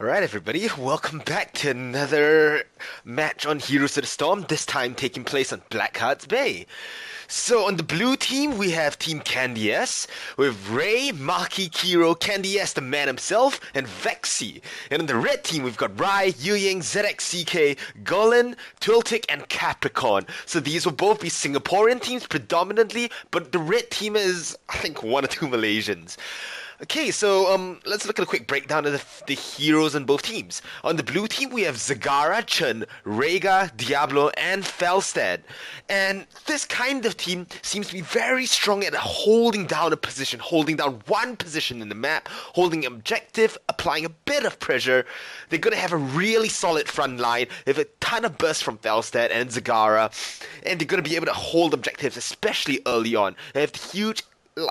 Alright everybody, welcome back to another match on Heroes of the Storm, this time taking place on Blackheart's Bay. So on the blue team, we have Team KandyS, with Ray, Maki, Kiro, KandyS, the man himself, and Vexy. And on the red team, we've got Rai, Yewyeng, ZXCK, Golan, Twiltic, and Capricorn. So these will both be Singaporean teams predominantly, but the red team is, I think, one or two Malaysians. Okay, so let's look at a quick breakdown of the heroes on both teams. On the blue team, we have Zagara, Chen, Rhaegar, Diablo, and Felstead. And this kind of team seems to be very strong at holding down a position, holding down one position in the map, holding an objective, applying a bit of pressure. They're going to have a really solid front line with a ton of bursts from Felstead and Zagara, and they're going to be able to hold objectives, especially early on. They have huge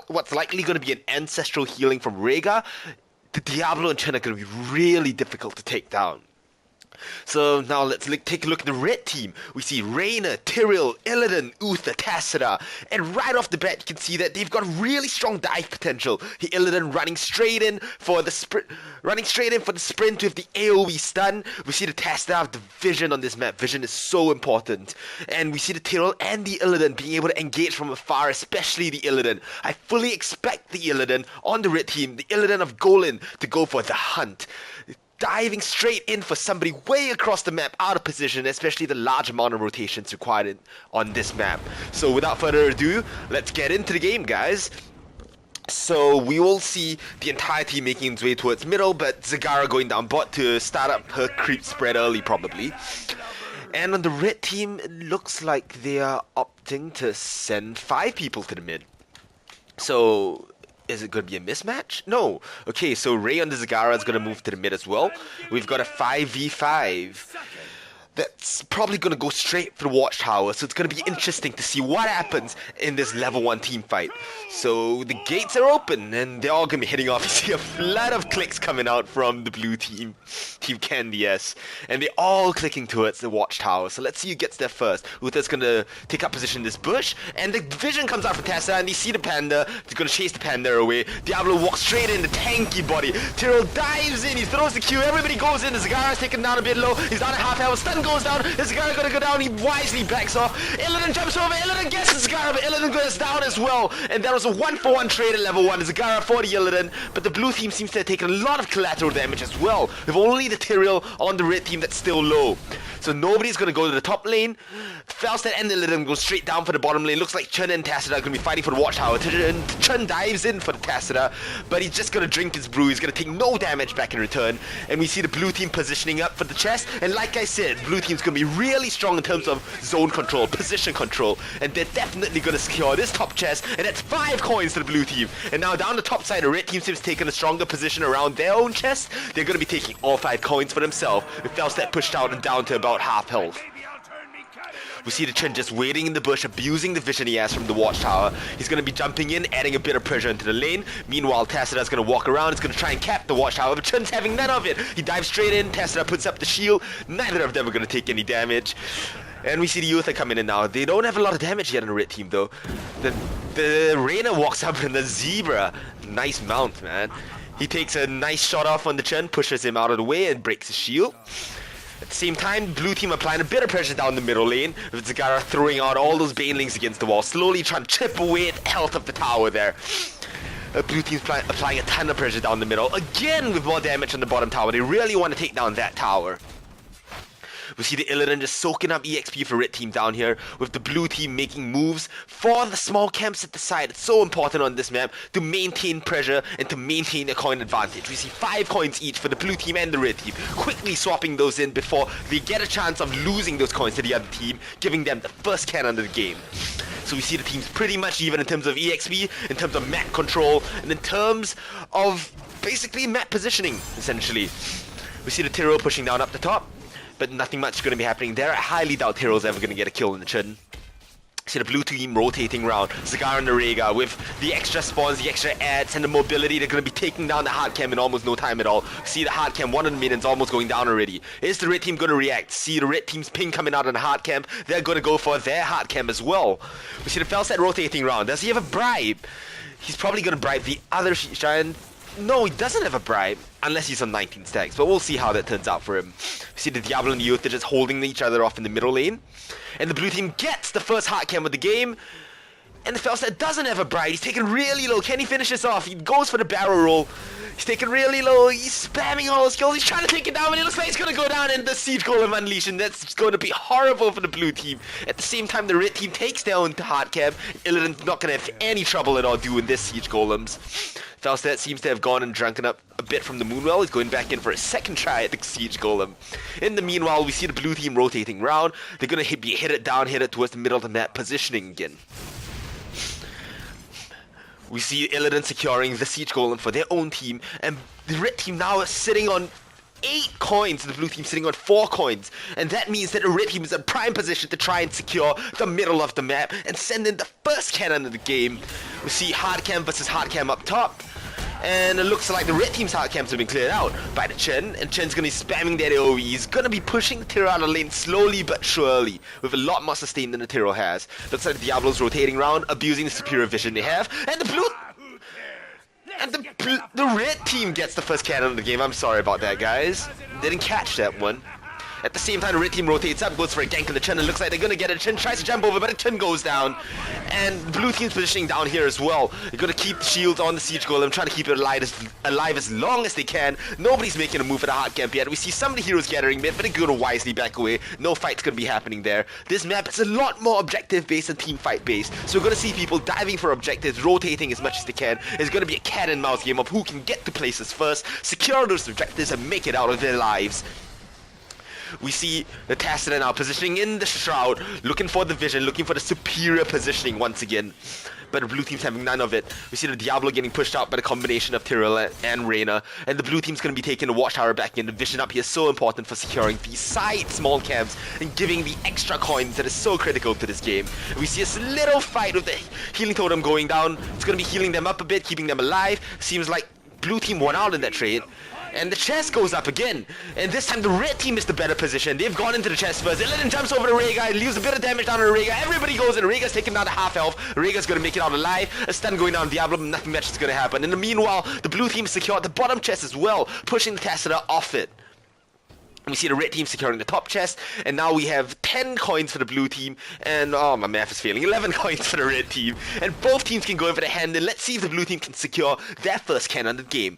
what's likely going to be an ancestral healing from Rhaegar. The Diablo and Chen are going to be really difficult to take down. So now let's take a look at the red team. We see Reyna, Tyrael, Illidan, Uther, Tassada, and right off the bat you can see that they've got really strong dive potential. Illidan running straight in for the sprint with the AoE stun. We see the Tassada have the vision on this map. Vision is so important. And we see the Tyrael and the Illidan being able to engage from afar, especially the Illidan. I fully expect the Illidan on the red team, the Illidan of Golan, to go for the hunt, diving straight in for somebody way across the map, out of position, especially the large amount of rotations required on this map. So without further ado, let's get into the game, guys. So we will see the entire team making its way towards middle, but Zagara going down bot to start up her creep spread early probably. And on the red team, it looks like they are opting to send 5 people to the mid. So is it going to be a mismatch? No. Okay, so Ray on the Zagara is going to move to the mid as well. We've got a 5v5 that's probably going to go straight for the watchtower, so it's going to be interesting to see what happens in this level 1 team fight. So the gates are open and they're all going to be hitting off. You see a flood of clicks coming out from the blue team, Team KandyS, and they're all clicking towards the watchtower. So let's see who gets there first. Uther's going to take up position in this bush, and the vision comes out for Tessa, and you see the panda. He's going to chase the panda away. Diablo walks straight in, the tanky body. Tyrael dives in, he throws the Q, everybody goes in. The Zagara's taken down a bit low, he's down at half health, stun goes down, the Zagara gonna go down, he wisely backs off. Illidan jumps over, Illidan gets the Zagara, but Illidan goes down as well. And that was a 1-for-1 trade at level 1, the Zagara for the Illidan, but the blue team seems to have taken a lot of collateral damage as well, with only the Tyrael on the red team that's still low. So nobody's gonna go to the top lane. Felstead and Illidan go straight down for the bottom lane. Looks like Chen and Tassada are gonna be fighting for the watchtower. Chen dives in for the Tassada, but he's just gonna drink his brew. He's gonna take no damage back in return. And we see the blue team positioning up for the chest. And like I said, blue team's gonna be really strong in terms of zone control, position control, and they're definitely gonna secure this top chest. And that's 5 coins to the blue team. And now down the top side, the red team seems taking a stronger position around their own chest. They're gonna be taking all 5 coins for themselves, with Felstead pushed out and down to about half health. We see the Chen just waiting in the bush, abusing the vision he has from the watchtower. He's going to be jumping in, adding a bit of pressure into the lane. Meanwhile, Tassada's going to walk around. He's going to try and cap the watchtower, but Chen's having none of it. He dives straight in, Tassada puts up the shield. Neither of them are going to take any damage. And we see the Uther coming in now. They don't have a lot of damage yet on the red team though. The Reyna walks up in the Zebra. Nice mount, man. He takes a nice shot off on the Chen, pushes him out of the way and breaks his shield. At the same time, blue team applying a bit of pressure down the middle lane, with Zagara throwing out all those banelings against the wall, slowly trying to chip away at the health of the tower there. Blue team's applying a ton of pressure down the middle, again with more damage on the bottom tower. They really want to take down that tower. We see the Illidan just soaking up EXP for red team down here, with the blue team making moves for the small camps at the side. It's so important on this map to maintain pressure and to maintain a coin advantage. We see 5 coins each for the blue team and the red team, quickly swapping those in before they get a chance of losing those coins to the other team, giving them the first cannon of the game. So we see the teams pretty much even in terms of EXP, in terms of map control, and in terms of basically map positioning, essentially. We see the Tyrael pushing down up the top, but nothing much is going to be happening there. I highly doubt Tyrael's ever going to get a kill in the Chen. See the blue team rotating around, Zagara and the Rhaegar with the extra spawns, the extra adds, and the mobility. They're going to be taking down the hard cam in almost no time at all. See the hard cam, 1 of the minions almost going down already. Is the red team going to react? See the red team's ping coming out on the hard cam. They're going to go for their hard cam as well. We see the Felstead rotating around. Does he have a bribe? He's probably going to bribe the other giant. No, he doesn't have a bribe, unless he's on 19 stacks, but we'll see how that turns out for him. We see the Diablo and the Youth, they're just holding each other off in the middle lane. And the blue team gets the first hard cam of the game. And the Felset doesn't have a bribe, he's taken really low. Can he finish this off? He goes for the barrel roll. He's taken really low, he's spamming all his skills, he's trying to take it down, but it looks like he's gonna go down and the Siege Golem unleash, and that's going to be horrible for the blue team. At the same time, the red team takes down the hard cam. Illidan's not gonna have any trouble at all doing this Siege Golems. Felset seems to have gone and drunken up a bit from the Moonwell. He's going back in for a second try at the Siege Golem. In the meanwhile, we see the blue team rotating around. They're gonna be hit it down, hit it towards the middle of the map, positioning again. We see Illidan securing the Siege Golem for their own team, and the red team now is sitting on 8 coins, the blue team sitting on 4 coins, and that means that the red team is in prime position to try and secure the middle of the map and send in the first cannon of the game. We see hard cam versus hard cam up top, and it looks like the red team's hard cams have been cleared out by the Chen, and Chen's gonna be spamming that AoE. He's gonna be pushing the Tyro out of the lane slowly but surely, with a lot more sustain than the Tyro has. Looks like the Diablo's rotating around, abusing the superior vision they have, and the blue... And the red team gets the first cannon of the game. I'm sorry about that, guys. Didn't catch that one. At the same time, the red team rotates up, goes for a gank on the Chen, and looks like they're gonna get it. Chen tries to jump over, but the Chen goes down. And the blue team's positioning down here as well. They're gonna keep the shields on the Siege Golem, trying to keep it alive as long as they can. Nobody's making a move for the hard camp yet. We see some of the heroes gathering mid, but they're gonna wisely back away. No fight's gonna be happening there. This map is a lot more objective-based and team fight-based. So we're gonna see people diving for objectives, rotating as much as they can. It's gonna be a cat and mouse game of who can get to places first, secure those objectives, and make it out of their lives. We see the Tacita now positioning in the Shroud, looking for the vision, looking for the superior positioning once again. But the blue team's having none of it. We see the Diablo getting pushed out by the combination of Tyrell and Reyna, and the blue team's going to be taking the Watchtower back in. The vision up here is so important for securing these side small camps and giving the extra coins that is so critical to this game. We see a little fight with the healing totem going down. It's going to be healing them up a bit, keeping them alive. Seems like blue team won out in that trade. And the chest goes up again, and this time the red team is the better position. They've gone into the chest first. Illidan jumps over to Rhaegar, leaves a bit of damage down on Rhaegar. Everybody goes in. Rhaegar's taking down to half health. Rhaegar's gonna make it out alive. A stun going down on Diablo, nothing much is gonna happen. In the meanwhile, the blue team secured the bottom chest as well, pushing the Tacita off it. We see the red team securing the top chest, and now we have 10 coins for the blue team, and oh, my math is failing, 11 coins for the red team. And both teams can go in for the hand, and let's see if the blue team can secure their first cannon of the game.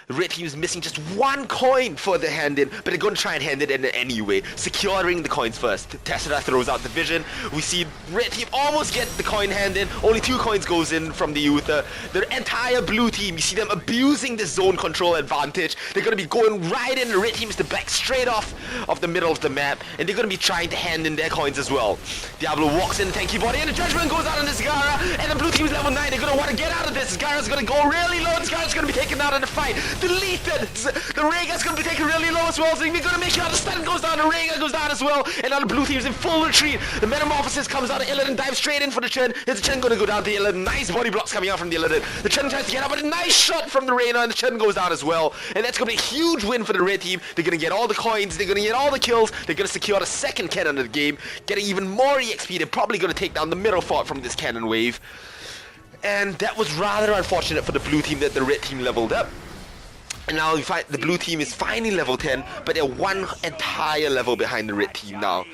The red team is missing just 1 coin for the hand in, but they're going to try and hand it in anyway, securing the coins first. Tacita throws out the vision. We see red team almost get the coin hand in. Only 2 coins goes in from the Uther. The entire blue team, you see them abusing the zone control advantage. They're going to be going right in. The red team is to back straight off of the middle of the map, and they're going to be trying to hand in their coins as well. Diablo walks in the tanky body, and the judgment goes out on this Zagara, and the blue team is level 9. They're going to want to get out of this. Zagara's going to go really low. Zagara's going to be taken out in the fight. Deleted! The Rhaegar's gonna be taken really low as well, so we're gonna make sure the stun goes down, the Rhaegar goes down as well, and now the blue team's in full retreat. The Metamorphosis comes out, Illidan dives straight in for the Chen. Is the Chen gonna go down to Illidan? Nice body blocks coming out from the Illidan. The Chen tries to get out, but a nice shot from the Reyna, and the Chen goes down as well. And that's gonna be a huge win for the red team. They're gonna get all the coins, they're gonna get all the kills, they're gonna secure the second cannon of the game, getting even more EXP. They're probably gonna take down the middle fort from this cannon wave. And that was rather unfortunate for the blue team that the red team leveled up. And now we find the blue team is finally level 10, but they're 1 entire level behind the red team now.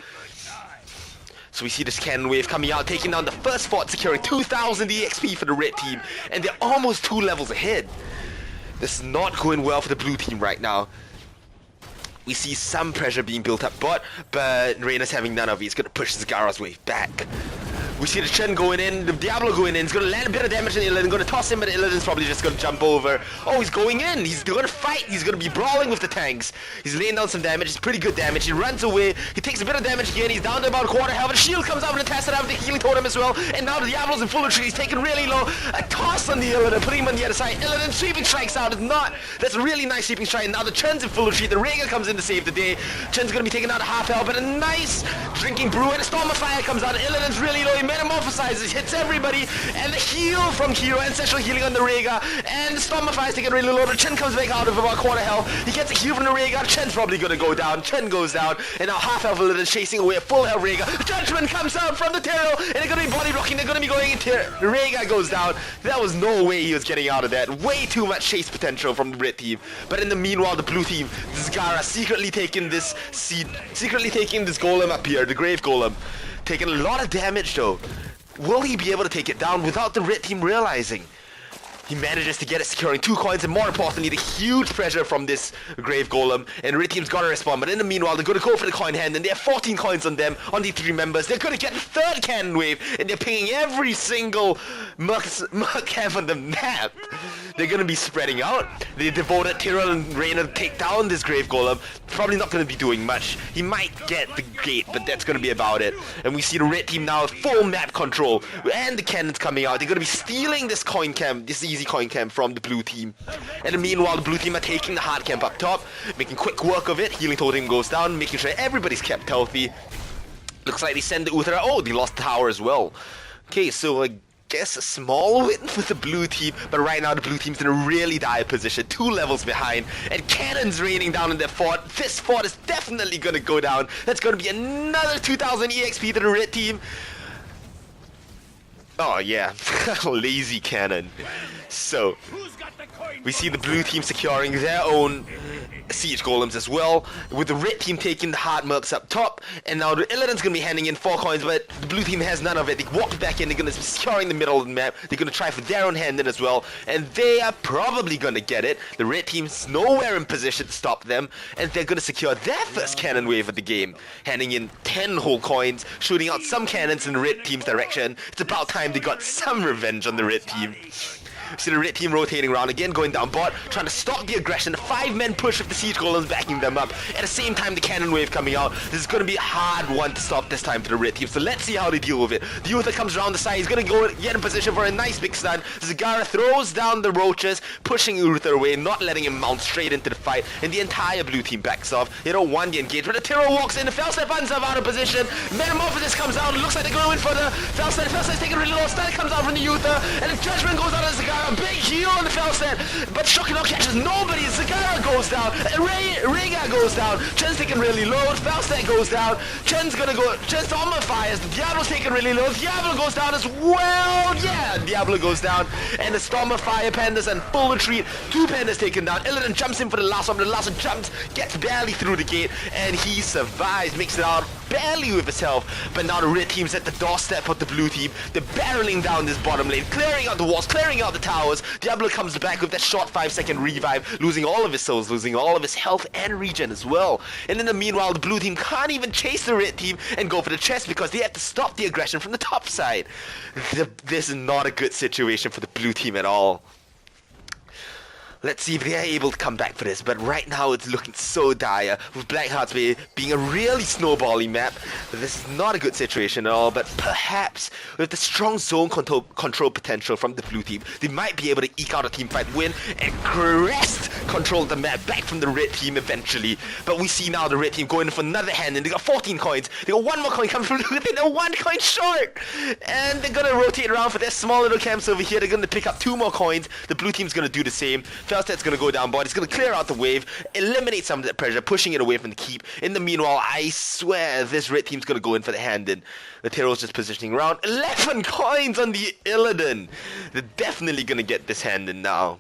So we see this cannon wave coming out, taking down the first fort, securing 2,000 EXP for the red team, and they're almost 2 levels ahead. This is not going well for the blue team right now. We see some pressure being built up, but Reyna's having none of it. He's going to push Zagara's wave back. We see the Chen going in, the Diablo going in. He's going to land a bit of damage on Illidan, going to toss him, but Illidan's probably just going to jump over. Oh, he's going in. He's going to fight. He's going to be brawling with the tanks. He's laying down some damage. It's pretty good damage. He runs away. He takes a bit of damage again. He's down to about a quarter health. The shield comes out and attacks it out with the healing totem as well. And now the Diablo's in full retreat. He's taken really low. A toss on the Illidan, putting him on the other side. Illidan sweeping strikes out. It's not. That's a really nice sweeping strike. Now the Chen's in full retreat. The Rhaegar comes in to save the day. Chen's going to be taken out a half health, but a nice drinking brew, and a storm of fire comes out. Illidan's really low. He metamorphosizes, hits everybody, and the heal from Hero, ancestral healing on the Rhaegar, and the Stormify is taking really low, but Chen comes back out of about quarter health. He gets a heal from the Rhaegar, Chen's probably gonna go down, Chen goes down, and now half health Illidan chasing away a full health Rhaegar. Judgment comes out from the Terror, and they're gonna be body blocking, they're gonna be going into Rhaegar goes down. There was no way he was getting out of that. Way too much chase potential from the red team. But in the meanwhile, the blue team, Zagara secretly taking this golem up here, the grave golem. Taking a lot of damage though. Will he be able to take it down without the red team realizing? He manages to get it, securing 2 coins, and more importantly, the huge pressure from this Grave Golem, and Red Team's gotta respond, but in the meanwhile, they're gonna go for the coin hand, and they have 14 coins on them, on the 3 members. They're gonna get the 3rd cannon wave, and they're pinging every single Merc Cav on the map. They're gonna be spreading out. They devoted Tyrell and Reyna to take down this Grave Golem. Probably not gonna be doing much. He might get the gate, but that's gonna be about it. And we see the Red Team now with full map control, and the cannons coming out. They're gonna be stealing this coin camp, this easy coin camp from the blue team. And meanwhile, the blue team are taking the hard camp up top, making quick work of it. Healing totem goes down, making sure everybody's kept healthy. Looks like they send the Uthra. Oh, they lost the tower as well. Okay, so I guess a small win for the blue team, but right now the blue team's in a really dire position, 2 levels behind, and cannons raining down in their fort. This fort is definitely gonna go down. That's gonna be another 2000 EXP to the red team. Oh yeah, lazy cannon. So, we see the blue team securing their own siege golems as well, with the red team taking the hard mercs up top, and now the Illidan's gonna be handing in 4 coins, but the blue team has none of it. They walk back in, they're gonna be securing the middle of the map, they're gonna try for their own hand in as well, and they are probably gonna get it. The red team's nowhere in position to stop them, and they're gonna secure their first cannon wave of the game, handing in 10 whole coins, shooting out some cannons in the red team's direction. It's about time they got some revenge on the red team. See the red team rotating around again, going down bot, trying to stop the aggression. The 5-men push with the siege golems backing them up. At the same time, the cannon wave coming out. This is going to be a hard one to stop this time for the red team. So let's see how they deal with it. The Uther comes around the side. He's going to go get in position for a nice big stun. Zagara throws down the roaches, pushing Uther away, not letting him mount straight into the fight. And the entire blue team backs off. They don't want the engage, but the Tyrell walks in. The Felstad finds himself out of position. Metamorphosis comes out. It looks like they're going for the Felstad. The Felstad's taking a really low stun. Comes out from the Uther. And the Judgment goes out of Zagara. A big heal on the Felstad, but Shockino catches nobody. Zagara goes down, Rhaegar goes down, Chen's taking really low, Felstad goes down, Chen's armor fires, Diablo's taking really low, Diablo goes down as well, yeah, Diablo goes down, and the Stormer Fire Pandas and full retreat, 2 Pandas taken down. Illidan jumps in for the last one, but the last one jumps, gets barely through the gate, and he survives, makes it out barely with his health. But now the red team's at the doorstep of the blue team. They're barreling down this bottom lane, clearing out the walls, clearing out the towers. Diablo comes back with that short 5-second revive, losing all of his souls, losing all of his health and regen as well. And in the meanwhile, the blue team can't even chase the red team and go for the chest because they have to stop the aggression from the top side. This is not a good situation for the blue team at all. Let's see if they are able to come back for this, but right now it's looking so dire, with Blackheart's Bay being a really snowbally map. This is not a good situation at all, but perhaps with the strong zone control potential from the blue team, they might be able to eke out a teamfight win and wrest control the map back from the red team eventually. But we see now the red team going for another hand, and they got 14 coins. They got 1 more coin coming from the blue team, they're 1 coin short! And they're gonna rotate around for their small little camps over here. They're gonna pick up 2 more coins. The blue team's gonna do the same. Felstad's gonna go down bot, he's gonna clear out the wave, eliminate some of that pressure, pushing it away from the keep. In the meanwhile, I swear this red team's gonna go in for the hand in. The Terrell's just positioning around. 11 coins on the Illidan! They're definitely gonna get this hand in now.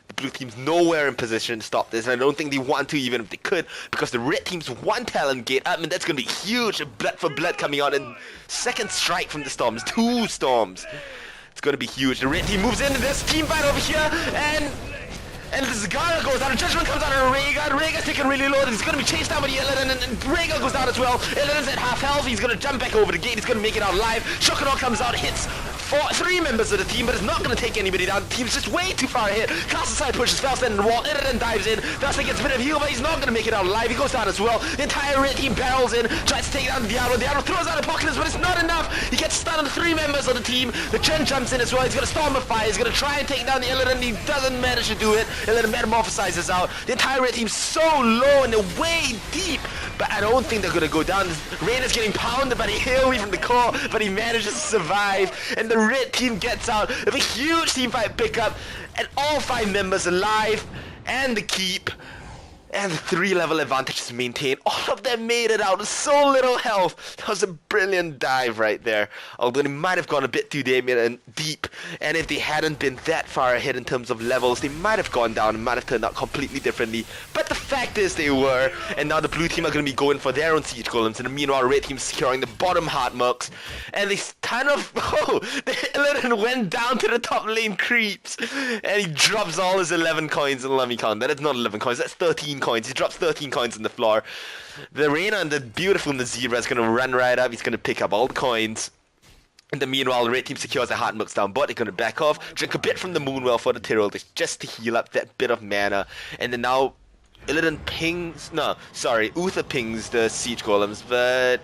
The blue team's nowhere in position to stop this, and I don't think they want to even if they could, because the red team's 1 talent gate up, and that's gonna be huge. Blood for blood coming out, and 2nd strike from the storms, 2 storms. It's gonna be huge. The red team moves into this team fight over here, and the Zagara goes down, and Judgment comes out of Rhaegar. Rhaegar's taking really low, he's gonna be chased down by the Illidan, and Rhaegar goes down as well. Illidan's at half health, he's gonna jump back over the gate, he's gonna make it out alive. Shockador comes out, hits three members of the team, but it's not going to take anybody down. The team's just way too far ahead. Castle side pushes Felsen in the wall. Illidan dives in. Felsen gets a bit of heal, but he's not going to make it out alive. He goes down as well. The entire red team barrels in, tries to take down Diablo. Diablo throws out Apocalypse, but it's not enough. He gets stunned on the three members of the team. The Chen jumps in as well. He's going to storm a fire. He's going to try and take down the Illidan. He doesn't manage to do it. Illidan metamorphosizes out. The entire red team's so low and they're way deep, but I don't think they're going to go down. Rain is getting pounded by the AoE from the core, but he manages to survive, and the red team gets out with a huge team fight pickup, and all 5 members alive, and the keep, and the 3-level advantage is maintained. All of them made it out with so little health. That was a brilliant dive right there. Although they might have gone a bit too deep, and if they hadn't been that far ahead in terms of levels, they might have gone down and might have turned out completely differently. But the fact is they were, and now the blue team are going to be going for their own siege golems, and meanwhile the red team securing the bottom heart marks, and they kind of, the Illidan went down to the top lane creeps, and he drops all his 11 coins, and let me count, that is not 11 coins, that's 13 coins. He drops 13 coins on the floor. The Reina and the beautiful Nazira is going to run right up. He's going to pick up all the coins. In the meanwhile, the red team secures the heart milks down, but they're going to back off, drink a bit from the Moonwell for the Tyrrell just to heal up that bit of mana. And then now Illidan pings, Uther pings the siege golems, but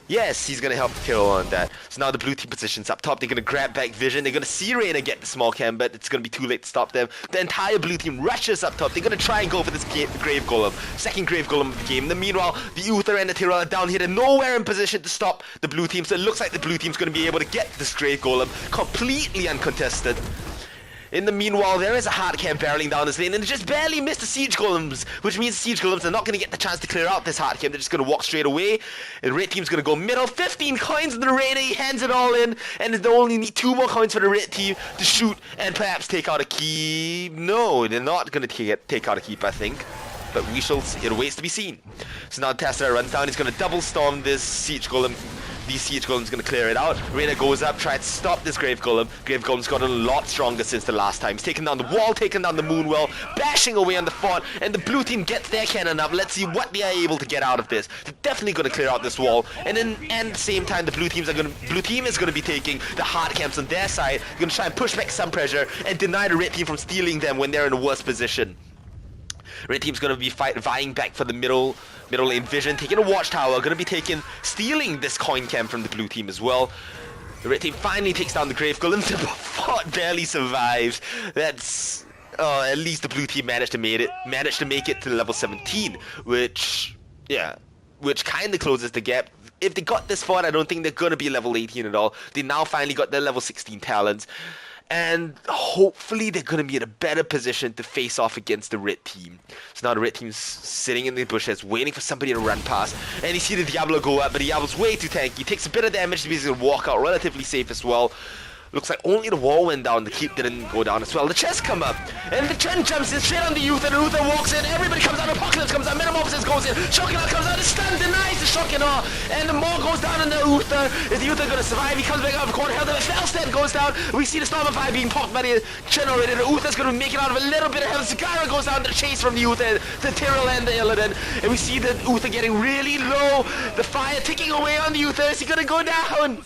yes, he's going to help Tyrrell on that. So now the blue team positions up top. They're going to grab back Vision. They're going to see Reyna get the small cam, but it's going to be too late to stop them. The entire blue team rushes up top. They're going to try and go for this Grave Golem. Second Grave Golem of the game. Meanwhile, the Uther and the Tyrrell are down here. They're nowhere in position to stop the blue team. So it looks like the blue team's going to be able to get this Grave Golem completely uncontested. In the meanwhile, there is a hard camp barreling down this lane, and they just barely missed the siege golems, which means the siege golems are not going to get the chance to clear out this hard camp. They're just going to walk straight away. And red team's going to go middle. 15 coins in the Reyna. He hands it all in, and they only need 2 more coins for the red team to shoot and perhaps take out a keep. No, they're not going to take out a keep, I think. But we shall see. It awaits to be seen. So now Tessera runs down. He's going to double storm this siege golem. These siege golems going to clear it out. Reyna goes up, tries to stop this Grave Golem. Grave Golem's gotten a lot stronger since the last time. He's taken down the wall, taken down the Moonwell, bashing away on the fort, and the blue team gets their cannon up. Let's see what they are able to get out of this. They're definitely going to clear out this wall, and then at the same time, the blue team is going to be taking the hard camps on their side. They're going to try and push back some pressure and deny the red team from stealing them when they're in a worse position. Red team's going to be vying back for the middle lane Vision, taking a watchtower, going to be stealing this coin cam from the blue team as well. The red team finally takes down the Grave Golem. The fort barely survives. That's at least the blue team managed to make it to level 17, which kind of closes the gap. If they got this far, I don't think they're going to be level 18 at all. They now finally got their level 16 talents. And hopefully they're going to be in a better position to face off against the red team. So now the red team's sitting in the bushes, waiting for somebody to run past. And you see the Diablo go up, but the Diablo's way too tanky. Takes a bit of damage to be able to walk out relatively safe as well. Looks like only the wall went down, the keep didn't go down as well. The chest come up, and the Chen jumps in straight on the Uther, and Uther walks in, everybody comes out, Apocalypse comes out, Metamorphosis goes in, Shockinaw comes out, the stun denies the Shockinaw, and the Maw goes down on the Uther. Is the Uther gonna survive? He comes back out of the corner, the Felstead goes down, we see the Storm of Fire being popped by the Chen already, the Uther's gonna make it out of a little bit of health, Zagara goes down to chase from the Uther, the Tyrrell and the Illidan, and we see the Uther getting really low, the fire ticking away on the Uther. Is he gonna go down?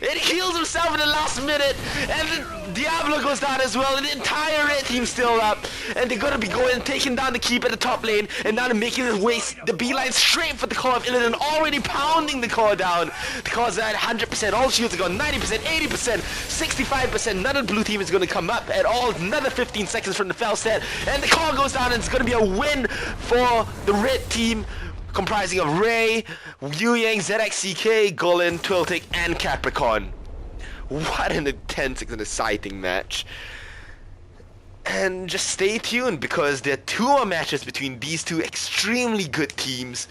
It heals himself in the last minute, and the Diablo goes down as well, and the entire red team's still up, and they're gonna be taking down the keep at the top lane, and now they're making the beeline straight for the core of Illidan, already pounding the core down. The core's at 100%, all shields are gone, 90%, 80%, 65%, none of the blue team is gonna come up at all. Another 15 seconds from the Felstead, and the core goes down, and it's gonna be a win for the red team, comprising of Ray, Yewyeng, ZXCK, Golan, Twiltic, and Capricorn. What an intense and exciting match. And just stay tuned, because there are 2 more matches between these 2 extremely good teams.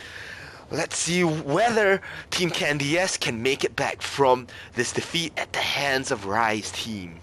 Let's see whether Team KandyS can make it back from this defeat at the hands of Rise team.